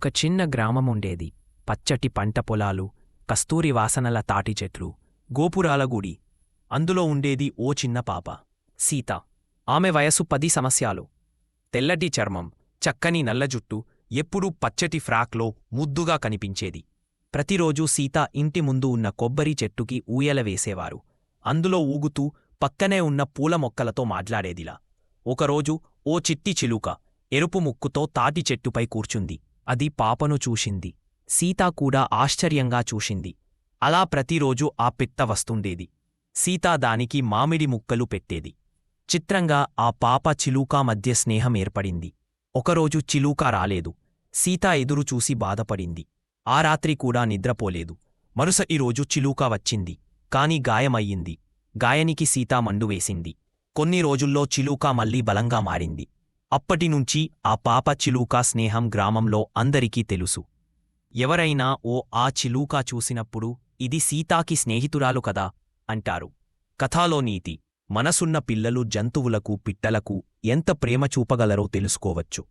ఒక చిన్న గ్రామముండేది. పచ్చటి పంట పొలాలు, కస్తూరి వాసనల తాటి చెట్లు, గోపురాల గుడి. అందులో ఉండేది ఓ చిన్న పాప, సీత. ఆమె వయసు 10 సంవత్సరాలు. తెల్లటి చర్మం, చక్కని నల్ల జుట్టు, ఎప్పుడూ పచ్చటి ఫ్రాక్లో ముద్దుగా కనిపించేది. ప్రతిరోజూ సీత ఇంటి ముందు ఉన్న కొబ్బరి చెట్టుకి ఊయల వేసేవారు. అందులో ఊగుతూ పక్కనే ఉన్న పూల మొక్కలతో మాట్లాడేదిలా. ఒకరోజు ఓ చిట్టి చిలుక ఎరుపు ముక్కుతో తాటి చెట్టుపై కూర్చుంది. అది పాపను చూసింది. సీత కూడా ఆశ్చర్యంగా చూసింది. అలా ప్రతిరోజూ ఆ పిట్ట వస్తుండేది. సీత దానికి మామిడి ముక్కలు పెట్టేది. చిత్రంగా ఆ పాప చిలుక మధ్య స్నేహం ఏర్పడింది. ఒకరోజు చిలుక రాలేదు. సీత ఎదురుచూసి బాధపడింది. ఆ రాత్రి కూడా నిద్రపోలేదు. మరుసటి రోజు చిలుక వచ్చింది, కాని గాయమయ్యింది. గాయానికి సీత మందు వేసింది. కొన్ని రోజుల్లో చిలుక మళ్లీ బలంగా మారింది. అప్పటినుంచి ఆ పాప చిలుక స్నేహం గ్రామంలో అందరికీ తెలుసు. ఎవరైనా ఆ చిలుక చూసినప్పుడు ఇది సీతాకి స్నేహితురాలు కదా అంటారు. కథలో నీతి: మనసున్న పిల్లలు జంతువులకు, పిట్టలకు ఎంత ప్రేమ చూపగలరో తెలుసుకోవచ్చు.